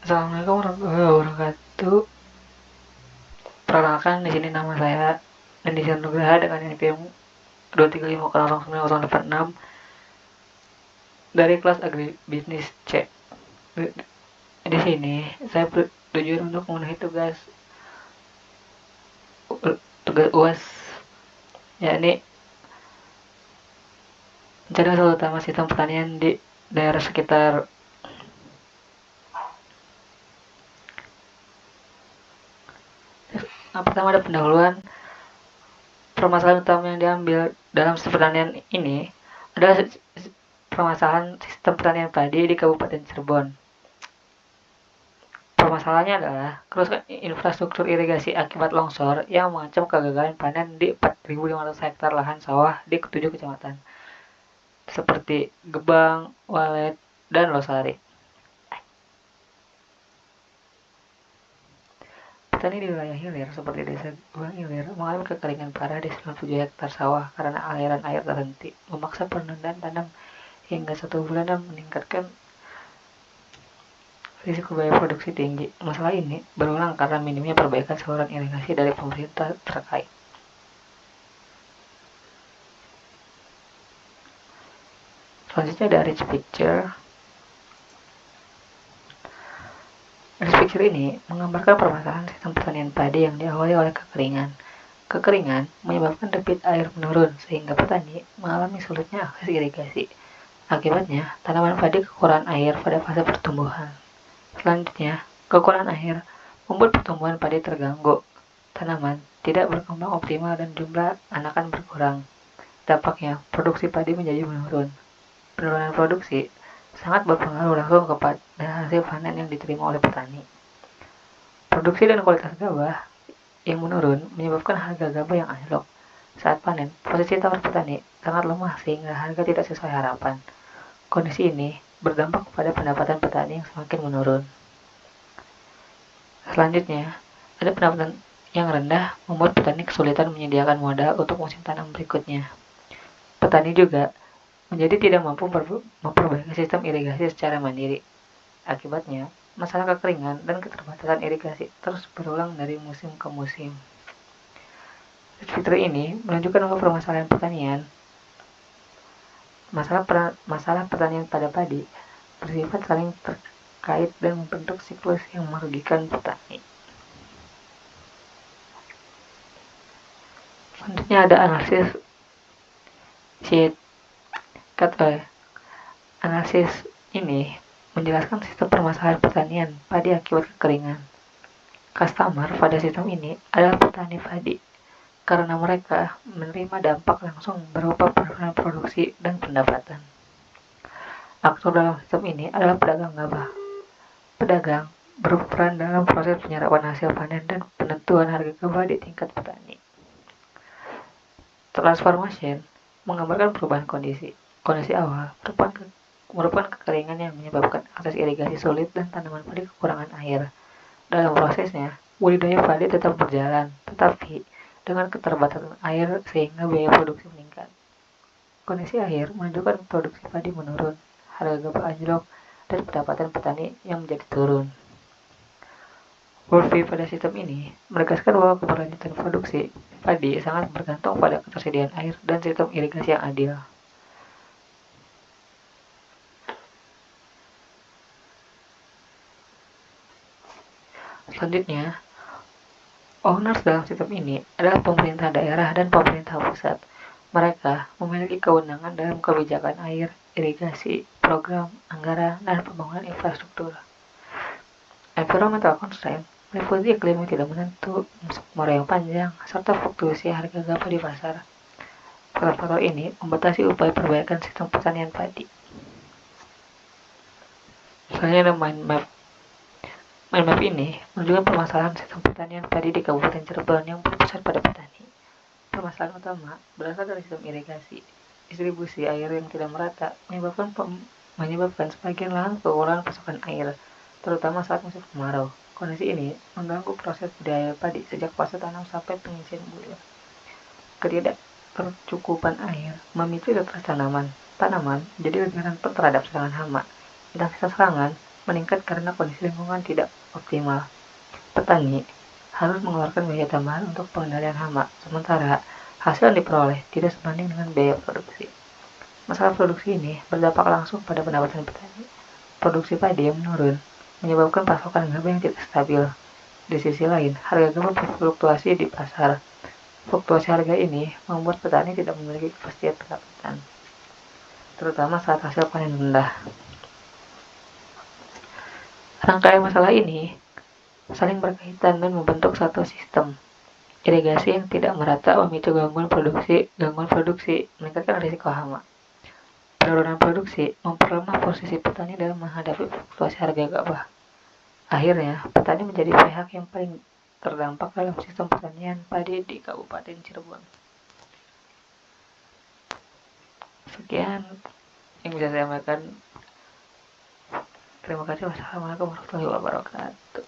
Assalamualaikum warahmatullahi wabarakatuh. Perkenalkan, di sini nama saya Andisa Nugraha dengan NPM 2350086 dari kelas Agribisnis C. Di sini saya bertujuan untuk memenuhi tugas UAS, yakni mencari asal utama sistem pertanian di daerah sekitar. Nah, pertama ada pendahuluan. Permasalahan utama yang diambil dalam sistem pertanian ini adalah permasalahan sistem pertanian padi di Kabupaten Cirebon. Permasalahannya adalah kerusakan infrastruktur irigasi akibat longsor yang mengancam kegagalan panen di 4.500 hektar lahan sawah di ketujuh kecamatan, seperti Gebang, Walet, dan Losari. Petani di wilayah hilir seperti desa Gebang Hilir mengalami kekeringan parah di 97 hektar sawah karena aliran air terhenti, memaksa penundaan tanam hingga 1 bulan dan meningkatkan risiko biaya produksi tinggi. Masalah ini berulang karena minimnya perbaikan saluran irigasi dari pemerintah terkait. Selanjutnya ada Rich Picture. Rich Picture ini menggambarkan permasalahan sistem pertanian padi yang diawali oleh kekeringan. Kekeringan menyebabkan debit air menurun sehingga petani mengalami sulitnya akses irigasi. Akibatnya, tanaman padi kekurangan air pada fase pertumbuhan. Selanjutnya, kekurangan air membuat pertumbuhan padi terganggu. Tanaman tidak berkembang optimal dan jumlah anakan berkurang. Dampaknya, produksi padi menjadi menurun. Penurunan produksi sangat berpengaruh langsung kepada hasil panen yang diterima oleh petani. Produksi dan kualitas gabah yang menurun menyebabkan harga gabah yang anjlok. Saat panen, posisi tawar petani sangat lemah sehingga harga tidak sesuai harapan. Kondisi ini berdampak pada pendapatan petani yang semakin menurun. Selanjutnya, ada pendapatan yang rendah membuat petani kesulitan menyediakan modal untuk musim tanam berikutnya. Petani juga menjadi tidak mampu memperbaiki sistem irigasi secara mandiri. Akibatnya, masalah kekeringan dan keterbatasan irigasi terus berulang dari musim ke musim. Fitur ini menunjukkan bahwa permasalahan pertanian, masalah pertanian pada padi bersifat saling terkait dan membentuk siklus yang merugikan petani. Selanjutnya ada analisis sheet. Analisis ini menjelaskan sistem permasalahan pertanian padi akibat kekeringan. Customer pada sistem ini adalah petani padi, karena mereka menerima dampak langsung berupa penurunan produksi dan pendapatan. Aktor dalam sistem ini adalah pedagang gabah. Pedagang berperan dalam proses penyerapan hasil panen dan penentuan harga gabah di tingkat petani. Transformation menggambarkan perubahan kondisi. Kondisi awal merupakan kekeringan yang menyebabkan akses irigasi sulit dan tanaman padi kekurangan air. Dalam prosesnya, budidaya padi tetap berjalan, tetapi dengan keterbatasan air sehingga biaya produksi meningkat. Kondisi akhir menunjukkan produksi padi menurun, harga gabah anjlok, dan pendapatan petani yang menjadi turun. Worldview pada sistem ini menegaskan bahwa keberlanjutan produksi padi sangat bergantung pada ketersediaan air dan sistem irigasi yang adil. Selanjutnya, owners dalam sistem ini adalah pemerintah daerah dan pemerintah pusat. Mereka memiliki kewenangan dalam kebijakan air, irigasi, program, anggaran, dan pembangunan infrastruktur. Environmental constraint meliputi iklim yang tidak menentu, musim kemarau yang panjang, serta fluktuasi harga gabah di pasar. Faktor-faktor ini membatasi upaya perbaikan sistem pertanian padi. Selanjutnya ada mind map. Mind map ini menunjukkan permasalahan sistem pertanian padi di Kabupaten Cirebon yang berpusat pada petani. Permasalahan utama berasal dari sistem irigasi. Distribusi air yang tidak merata menyebabkan sebagian lahan kekurangan pasokan air, terutama saat musim kemarau. Kondisi ini mengganggu proses budidaya padi sejak fase tanam sampai pengisian bulir. Ketidaktercukupan air memicu stres tanaman jadi lebih rentan terhadap serangan hama. Intensitas serangan meningkat karena kondisi lingkungan tidak optimal. Petani harus mengeluarkan biaya tambahan untuk pengendalian hama, sementara hasil yang diperoleh tidak sebanding dengan biaya produksi. Masalah produksi ini berdampak langsung pada pendapatan petani. Produksi padi yang menurun menyebabkan pasokan gabah yang tidak stabil. Di sisi lain, harga gabah berfluktuasi di pasar. Fluktuasi harga ini membuat petani tidak memiliki kepastian pendapatan, terutama saat hasil panen rendah. Rangkaian masalah ini saling berkaitan dan membentuk satu sistem. Irigasi yang tidak merata memicu gangguan produksi meningkatkan risiko hama. Penurunan produksi memperlemah posisi petani dalam menghadapi fluktuasi harga gabah. Akhirnya, petani menjadi pihak yang paling terdampak dalam sistem pertanian padi di Kabupaten Cirebon. Sekian yang bisa saya sampaikan. Terima kasih. Wassalamualaikum warahmatullahi wabarakatuh.